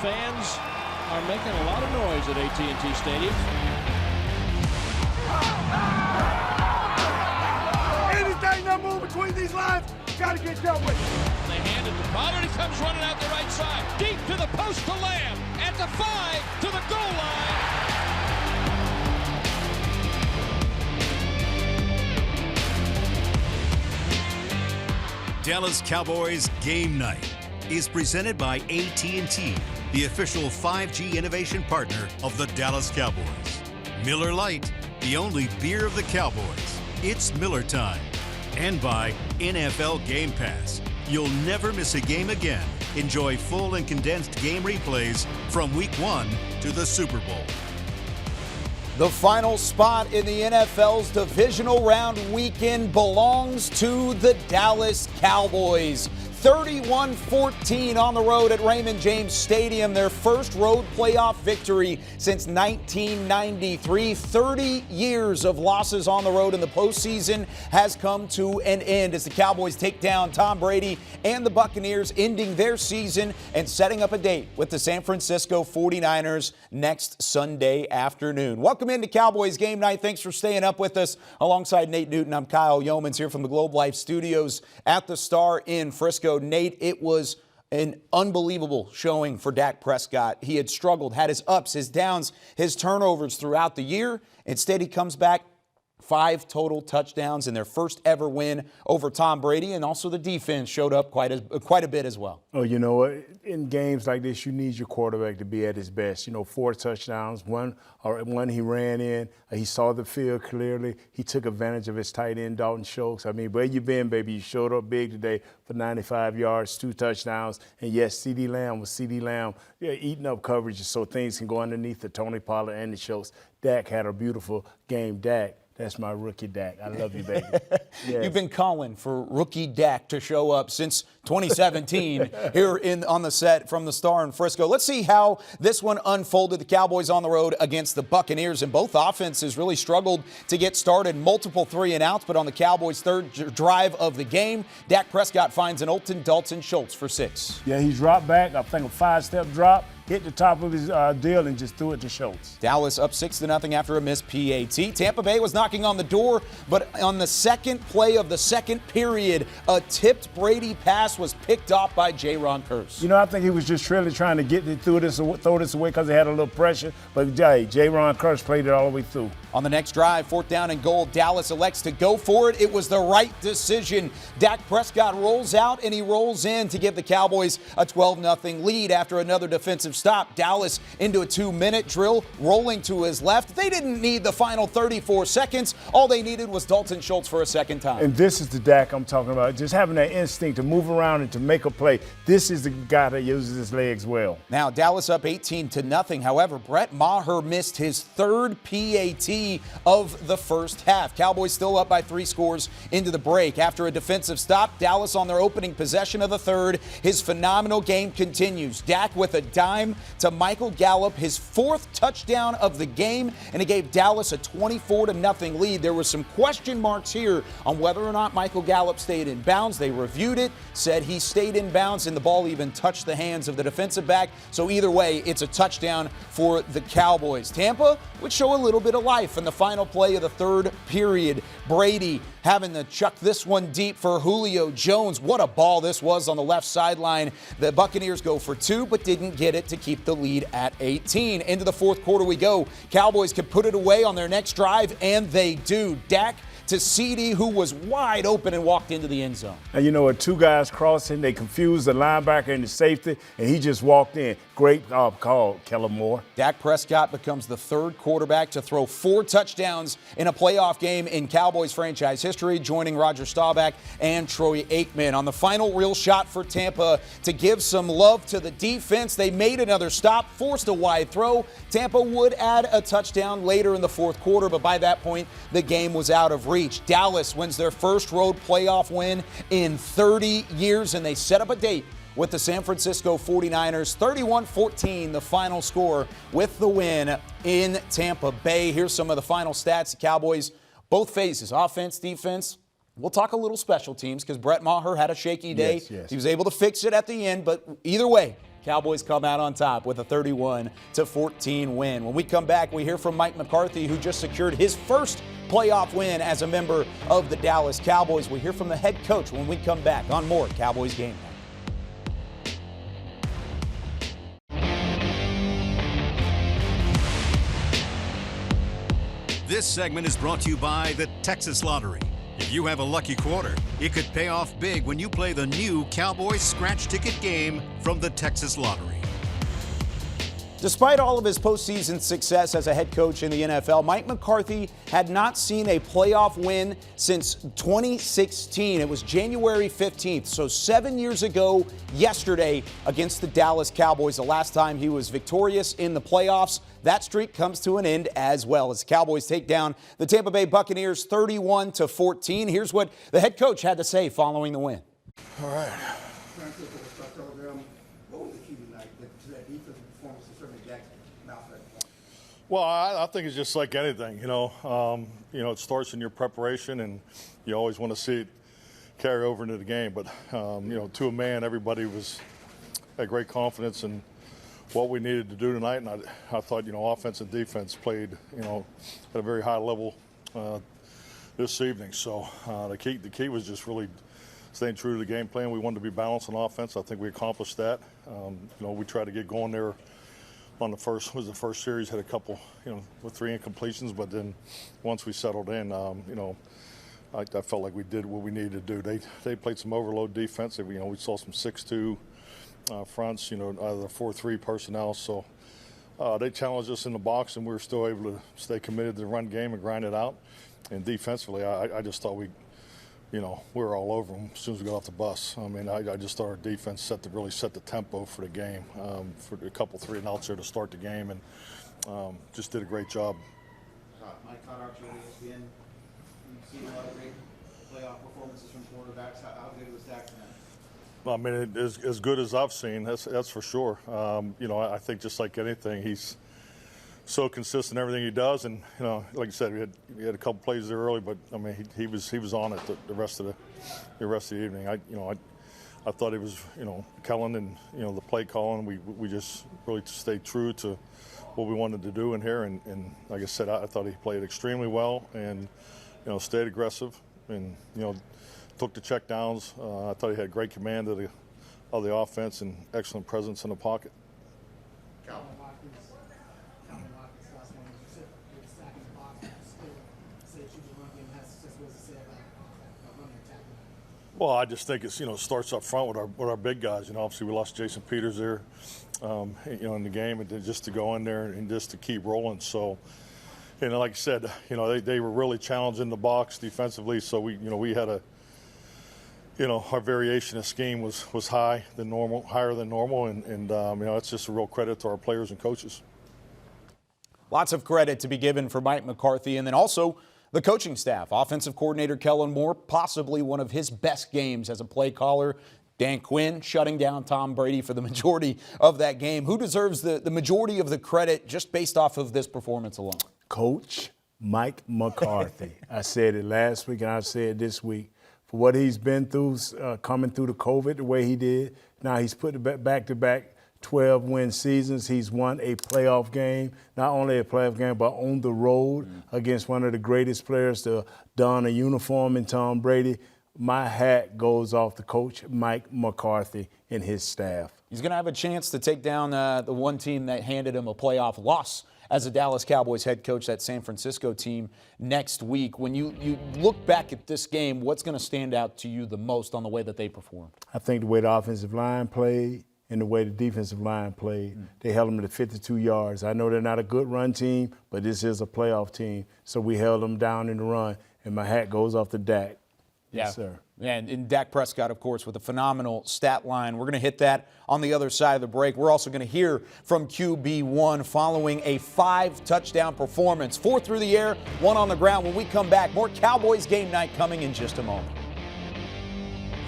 fans are making a lot of noise at AT&T Stadium. Anything that moves between these lines, got to get dealt with. They hand it to Pollard. He comes running out the right side. Deep to the post to Lamb. At the 5 to the goal line. Dallas Cowboys Game Night is presented by AT&T, the official 5G innovation partner of the Dallas Cowboys. Miller Lite, the only beer of the Cowboys. It's Miller time. And by NFL Game Pass. You'll never miss a game again. Enjoy full and condensed game replays from Week 1 to the Super Bowl. The final spot in the NFL's divisional round weekend belongs to the Dallas Cowboys. 31-14 on the road at Raymond James Stadium, their first road playoff victory since 1993. 30 years of losses on the road in the postseason has come to an end as the Cowboys take down Tom Brady and the Buccaneers, ending their season and setting up a date with the San Francisco 49ers next Sunday afternoon. Welcome into Cowboys Game Night. Thanks for staying up with us. Alongside Nate Newton, I'm Kyle Youmans here from the Globe Life Studios at the Star in Frisco. Nate, it was an unbelievable showing for Dak Prescott. He had struggled, had his ups, his downs, his turnovers throughout the year. Instead, he comes back, 5 total touchdowns in their first ever win over Tom Brady, and also the defense showed up quite a bit as well. Oh, you know what? In games like this, you need your quarterback to be at his best. 4 touchdowns, one he ran in. He saw the field clearly. He took advantage of his tight end, Dalton Schultz. I mean, where you been, baby? You showed up big today for 95 yards, 2 touchdowns. And, yes, CeeDee Lamb was CeeDee Lamb, eating up coverage so things can go underneath the Tony Pollard and the Schultz. Dak had a beautiful game. Dak. That's my rookie Dak. I love you, baby. Yes. You've been calling for rookie Dak to show up since 2017 here on the set from the Star in Frisco. Let's see how this one unfolded. The Cowboys on the road against the Buccaneers, and both offenses really struggled to get started. Multiple 3-and-outs, but on the Cowboys' third drive of the game, Dak Prescott finds an Dalton Schultz for 6. Yeah, he dropped back. I think a 5-step drop. Hit the top of his deal and just threw it to Schultz. Dallas up 6-0 after a missed PAT. Tampa Bay was knocking on the door, but on the second play of the second period, a tipped Brady pass was picked off by Jayron Kearse. I think he was just really trying to throw this away because he had a little pressure. But Jayron Kearse played it all the way through. On the next drive, 4th down and goal, Dallas elects to go for it. It was the right decision. Dak Prescott rolls out and he rolls in to give the Cowboys a 12-0 lead after another defensive stop. Dallas into a 2-minute drill, rolling to his left. They didn't need the final 34 seconds. All they needed was Dalton Schultz for a second time. And this is the Dak I'm talking about. Just having that instinct to move around and to make a play. This is the guy that uses his legs well. Now, Dallas up 18-0. However, Brett Maher missed his 3rd PAT of the first half. Cowboys still up by 3 scores into the break. After a defensive stop, Dallas on their opening possession of the third. His phenomenal game continues. Dak with a dime to Michael Gallup, his 4th touchdown of the game, and it gave Dallas a 24-0 lead. There were some question marks here on whether or not Michael Gallup stayed in bounds. They reviewed it, said he stayed in bounds, and the ball even touched the hands of the defensive back. So either way, it's a touchdown for the Cowboys. Tampa would show a little bit of life in the final play of the third period. Brady having to chuck this one deep for Julio Jones. What a ball this was on the left sideline. The Buccaneers go for 2, but didn't get it to keep the lead at 18. Into the fourth quarter we go. Cowboys can put it away on their next drive, and they do. Dak to CeeDee, who was wide open and walked into the end zone. And with 2 guys crossing, they confused the linebacker and the safety, and he just walked in. Great call, Kellen Moore. Dak Prescott becomes the 3rd quarterback to throw 4 touchdowns in a playoff game in Cowboys franchise history, joining Roger Staubach and Troy Aikman. On the final real shot for Tampa to give some love to the defense, they made another stop, forced a wide throw. Tampa would add a touchdown later in the 4th quarter, but by that point, the game was out of reach. Dallas wins their first road playoff win in 30 years, and they set up a date with the San Francisco 49ers. 31-14, the final score with the win in Tampa Bay. Here's some of the final stats. The Cowboys, both phases, offense, defense. We'll talk a little special teams because Brett Maher had a shaky day. Yes. He was able to fix it at the end, but either way, Cowboys come out on top with a 31-14 win. When we come back, we hear from Mike McCarthy, who just secured his first playoff win as a member of the Dallas Cowboys. We hear from the head coach when we come back on more Cowboys Game Night. This segment is brought to you by the Texas Lottery. If you have a lucky quarter, it could pay off big when you play the new Cowboys scratch ticket game from the Texas Lottery. Despite all of his postseason success as a head coach in the NFL, Mike McCarthy had not seen a playoff win since 2016. It was January 15th, so 7 years ago yesterday against the Dallas Cowboys, the last time he was victorious in the playoffs. That streak comes to an end as well as the Cowboys take down the Tampa Bay Buccaneers 31-14. Here's what the head coach had to say following the win. All right. What was the key tonight to that defensive performance and certainly Dak's mouth that? Well, I think it's just like anything, it starts in your preparation, and you always want to see it carry over into the game. But, to a man, everybody had great confidence in what we needed to do tonight. And I thought, offense and defense played, at a very high level this evening. So the key was just really staying true to the game plan. We wanted to be balanced on offense. I think we accomplished that. We tried to get going there on the first series, had a couple, with 3 incompletions, but then once we settled in, I felt like we did what we needed to do. They played some overload defense. We saw some 6-2 fronts, out of the 4-3 personnel. So they challenged us in the box, and we were still able to stay committed to the run game and grind it out. And defensively, I just thought we were all over them as soon as we got off the bus. I mean, I just thought our defense really set the tempo for the game, for a couple 3-and-outs there to start the game, and just did a great job. Mike caught Archer on ESPN. You've seen a lot of great playoff performances from quarterbacks. How good was Dak tonight? I mean, as good as I've seen, that's for sure. I think just like anything, he's so consistent in everything he does, and like you said, we had a couple plays there early, but I mean, he was on it the rest of the evening. I thought he was, Kellen and the play calling. We just really stayed true to what we wanted to do in here, and like I said, I thought he played extremely well, and stayed aggressive, and took the check downs. I thought he had great command of the offense and excellent presence in the pocket. Calvin Watkins last one, you said you're stacking the box, but you still say choose a run game. Has just what to say about running attack. Well, I just think it's starts up front with our big guys. Obviously we lost Jason Peters there, in the game, and then just to go in there and just to keep rolling. So, like I said, they were really challenging the box defensively. So we had our variation of scheme was higher than normal, and it's just a real credit to our players and coaches. Lots of credit to be given for Mike McCarthy, and then also the coaching staff. Offensive coordinator Kellen Moore, possibly one of his best games as a play caller. Dan Quinn shutting down Tom Brady for the majority of that game. Who deserves the majority of the credit just based off of this performance alone? Coach Mike McCarthy. I said it last week, and I said it this week. For what he's been through, coming through the COVID the way he did. Now he's put back-to-back 12-win seasons. He's won a playoff game, not only a playoff game, but on the road against one of the greatest players to don a uniform in Tom Brady. My hat goes off to Coach Mike McCarthy and his staff. He's going to have a chance to take down the one team that handed him a playoff loss as a Dallas Cowboys head coach, that San Francisco team, next week. When you look back at this game, what's going to stand out to you the most on the way that they performed? I think the way the offensive line played and the way the defensive line played. They held them to 52 yards. I know they're not a good run team, but this is a playoff team, so we held them down in the run, and my hat goes off to Dak. Yeah. Yes, sir. And Dak Prescott, of course, with a phenomenal stat line. We're going to hit that on the other side of the break. We're also going to hear from QB1 following a 5-touchdown performance. 4 through the air, 1 on the ground. When we come back, more Cowboys game night coming in just a moment.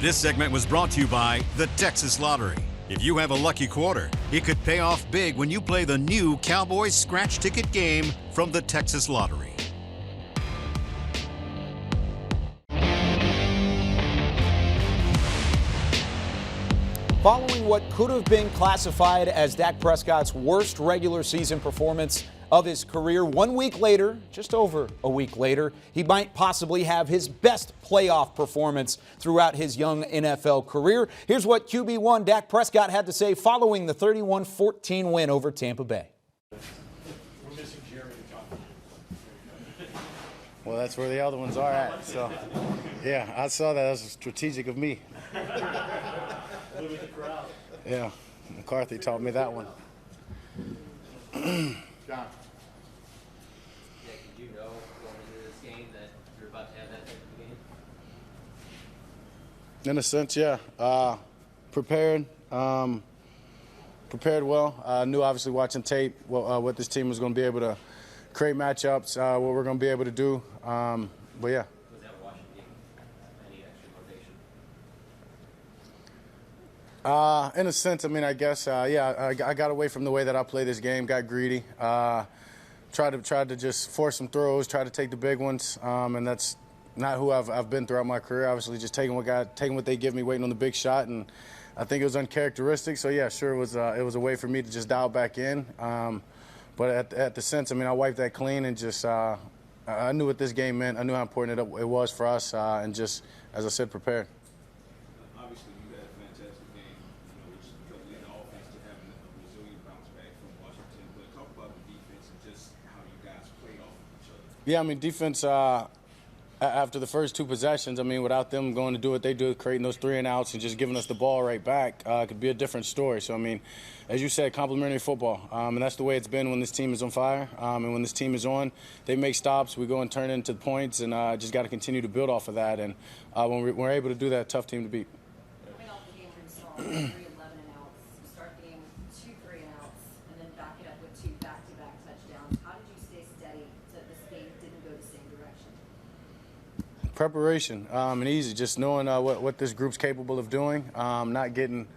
This segment was brought to you by the Texas Lottery. If you have a lucky quarter, it could pay off big when you play the new Cowboys scratch ticket game from the Texas Lottery. Following what could have been classified as Dak Prescott's worst regular season performance of his career, 1 week later, just over a week later, he might possibly have his best playoff performance throughout his young NFL career. Here's what QB1 Dak Prescott had to say following the 31-14 win over Tampa Bay. We're missing Jayron Kearse. Well, that's where the other ones are at. So, yeah, I saw that. That was strategic of me. Live with the crowd. Yeah, McCarthy taught me that one. John. Nick, did you know going into this game that you're about to have that type of game? In a sense, yeah. Prepared well. I knew, obviously, watching tape what this team was going to be able to create matchups, what we're going to be able to do. But yeah. Was that Washington game? Any extra motivation? In a sense, I mean, I guess, yeah, I got away from the way that I play this game, got greedy, tried to just force some throws, try to take the big ones, and that's not who I've been throughout my career. Obviously, just taking what they give me, waiting on the big shot, and I think it was uncharacteristic. So yeah, sure, it was a way for me to just dial back in. But at the sense, I mean, I wiped that clean and just I knew what this game meant. I knew how important it was for us, and just, as I said, prepared. Obviously, you had a fantastic game, which led the offense to having a resilient bounce back from Washington. But talk about the defense and just how you guys played off of each other. Yeah, I mean, defense, after the first two possessions, I mean, without them going to do what they do, creating those 3 and outs and just giving us the ball right back, could be a different story. So, I mean, as you said, complimentary football. And that's the way it's been when this team is on fire. And when this team is on, they make stops, we go and turn into points, and just got to continue to build off of that. And when we're able to do that, tough team to beat. Coming off the game where you saw 3 11 and outs, you start the game with 2 3 and outs, and then back it up with 2 back-to-back touchdowns. How did you stay steady so this game didn't go the same direction? Preparation and easy, just knowing what this group's capable of doing, not getting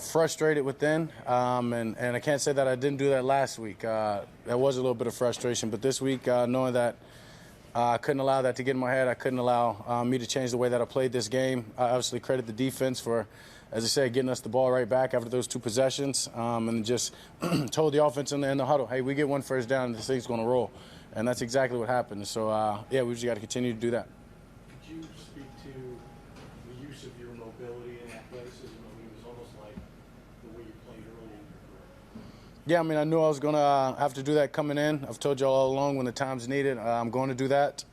frustrated within, and I can't say that I didn't do that last week. There was a little bit of frustration, but this week, knowing that I couldn't allow that to get in my head, I couldn't allow me to change the way that I played this game. I obviously credit the defense for, as I said, getting us the ball right back after those 2 possessions, and just told the offense in the huddle, hey, we get 1 first down and this thing's going to roll. And that's exactly what happened. So, yeah, we just got to continue to do that. Could you speak to the use of your mobility and athleticism? I mean, it was almost like the way you played early in your career. Yeah, I mean, I knew I was going to have to do that coming in. I've told you all along when the time's needed, I'm going to do that.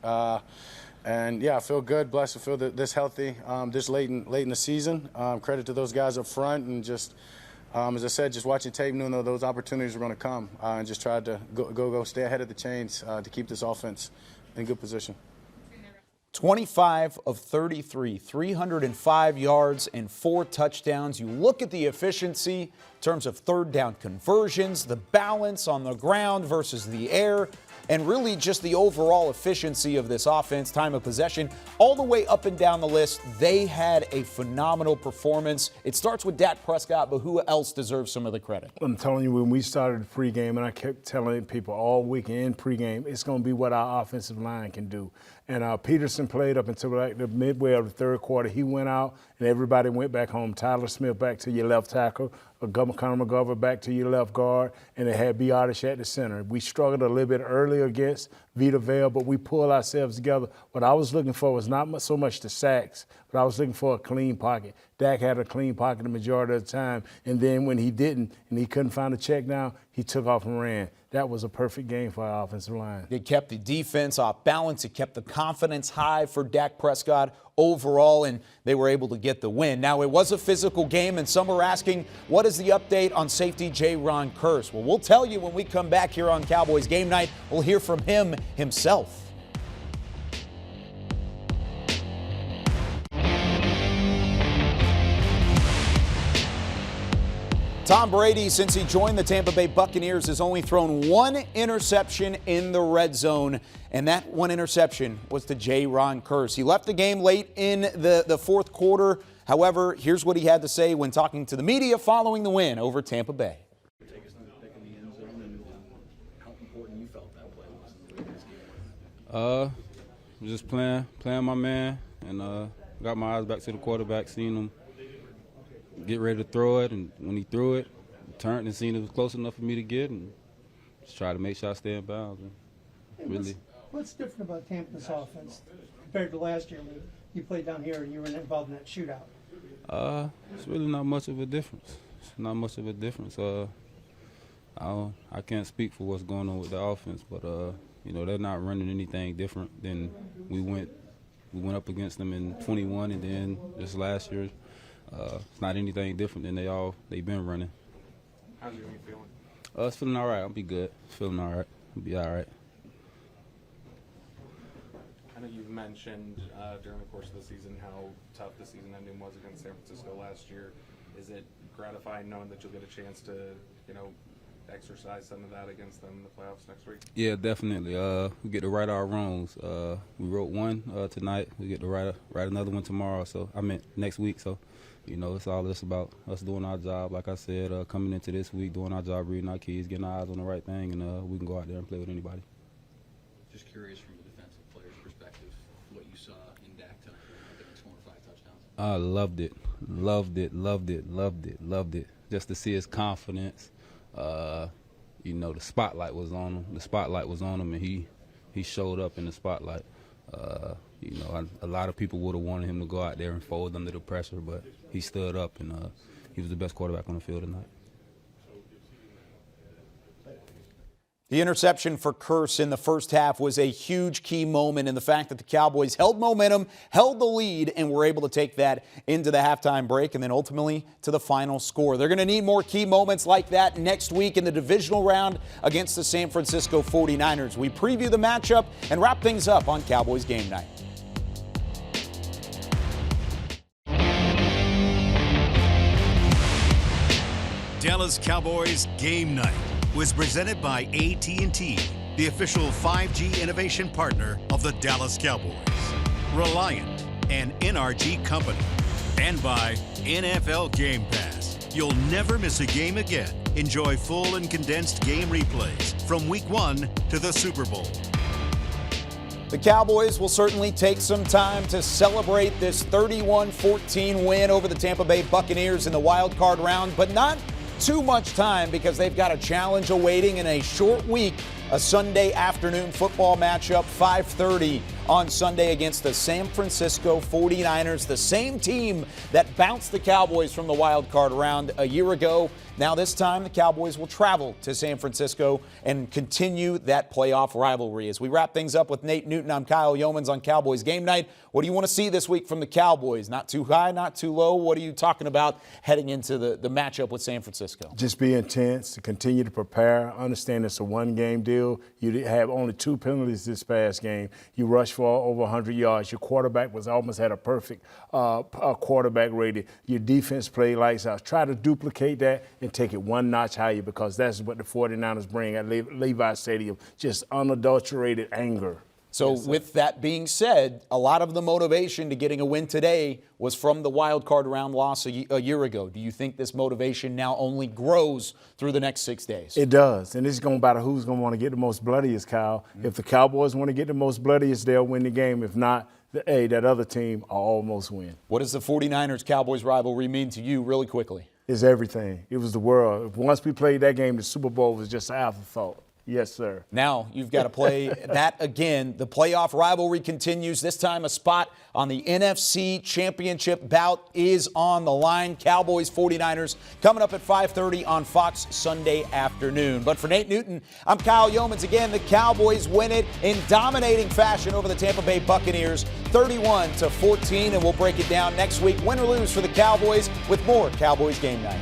And, yeah, I feel good, blessed to feel this healthy this late in the season. Credit to those guys up front and just – as I said, just watching tape, knowing that those opportunities were going to come, and just tried to go stay ahead of the chains to keep this offense in good position. 25 of 33, 305 yards and 4 touchdowns. You look at the efficiency in terms of third down conversions, the balance on the ground versus the air, and really just the overall efficiency of this offense, time of possession, all the way up and down the list. They had a phenomenal performance. It starts with Dak Prescott, but who else deserves some of the credit? I'm telling you, when we started pregame, and I kept telling people all weekend pregame, it's going to be what our offensive line can do. And Peterson played up until like the midway of the third quarter. He went out, and everybody went back home. Tyler Smith back to your left tackle, Connor McGovern back to your left guard, and it had Biotish at the center. We struggled a little bit early against Vita Vea, but we pulled ourselves together. What I was looking for was not so much the sacks, but I was looking for a clean pocket. Dak had a clean pocket the majority of the time, and then when he didn't and he couldn't find a check down, he took off and ran. That was a perfect game for our offensive line. It kept the defense off balance. It kept the confidence high for Dak Prescott overall, and they were able to get the win. Now, it was a physical game, and some are asking, what is the update on safety Jayron Kearse? Well, we'll tell you when we come back here on Cowboys Game Night. We'll hear from him himself. Tom Brady, since he joined the Tampa Bay Buccaneers, has only thrown 1 interception in the red zone, and that 1 interception was to Jayron Kearse. He left the game late in the fourth quarter. However, here's what he had to say when talking to the media following the win over Tampa Bay. Take us to the pick in the end zone, and how important you felt that play was. Just playing my man, and got my eyes back to the quarterback, seeing him get ready to throw it, and when he threw it, turned and seen it was close enough for me to get, and just try to make sure I stay in bounds. And really. What's different about Tampa's offense compared to last year when you played down here and you were involved in that shootout? It's really not much of a difference. It's not much of a difference. I can't speak for what's going on with the offense, but you know, they're not running anything different than we went up against them in 21, and then this last year. It's not anything different than they've been running. How's your knee feeling? It's feeling all right. I'll be good. Feeling all right. I'll be all right. I know you've mentioned during the course of the season how tough the season ending was against San Francisco last year. Is it gratifying knowing that you'll get a chance to, you know, exercise some of that against them in the playoffs next week? Yeah, definitely. We get to right our wrongs. We wrote one tonight. We get to write another one tomorrow. So I meant next week. So, you know, it's all just about us doing our job. Like I said, coming into this week, doing our job, reading our keys, getting our eyes on the right thing, and we can go out there and play with anybody. Just curious from the defensive player's perspective, what you saw in Dak tonight, scoring 5 touchdowns. I loved it. Just to see his confidence. You know, the spotlight was on him. And he showed up in the spotlight. You know, a lot of people would have wanted him to go out there and fold under the pressure, but he stood up, and he was the best quarterback on the field tonight. The interception for Kearse in the first half was a huge key moment in the fact that the Cowboys held momentum, held the lead, and were able to take that into the halftime break and then ultimately to the final score. They're going to need more key moments like that next week in the divisional round against the San Francisco 49ers. We preview the matchup and wrap things up on Cowboys Game Night. Dallas Cowboys Game Night was presented by AT&T, the official 5G innovation partner of the Dallas Cowboys, Reliant, an NRG company, and by NFL Game Pass. You'll never miss a game again. Enjoy full and condensed game replays from Week 1 to the Super Bowl. The Cowboys will certainly take some time to celebrate this 31-14 win over the Tampa Bay Buccaneers in the wild card round, but not too much time because they've got a challenge awaiting in a short week, a Sunday afternoon football matchup, 5:30 on Sunday against the San Francisco 49ers, the same team that bounced the Cowboys from the wild card round a year ago. Now this time the Cowboys will travel to San Francisco and continue that playoff rivalry. As we wrap things up with Nate Newton, I'm Kyle Youmans on Cowboys Game Night. What do you want to see this week from the Cowboys? Not too high, not too low. What are you talking about heading into the matchup with San Francisco? Just be intense, continue to prepare. Understand it's a one-game deal. You have only 2 penalties this past game. You rushed for over 100 yards. Your quarterback was almost at a perfect quarterback rating. Your defense played lights out. Try to duplicate that and take it one notch higher because that's what the 49ers bring at Levi Stadium, just unadulterated anger. So with that being said, a lot of the motivation to getting a win today was from the wild card round loss a year ago. Do you think this motivation now only grows through the next 6 days? It does, and it's going to matter who's going to want to get the most bloodiest, Kyle. If the Cowboys want to get the most bloodiest, they'll win the game. If not, that other team will almost win. What does the 49ers-Cowboys rivalry mean to you really quickly? It's everything. It was the world. Once we played that game, the Super Bowl was just an afterthought. Yes, sir. Now you've got to play that again. The playoff rivalry continues. This time a spot on the NFC Championship bout is on the line. Cowboys 49ers coming up at 5:30 on Fox Sunday afternoon. But for Nate Newton, I'm Kyle Youmans. Again, the Cowboys win it in dominating fashion over the Tampa Bay Buccaneers, 31-14, and we'll break it down next week, win or lose for the Cowboys, with more Cowboys Game Night.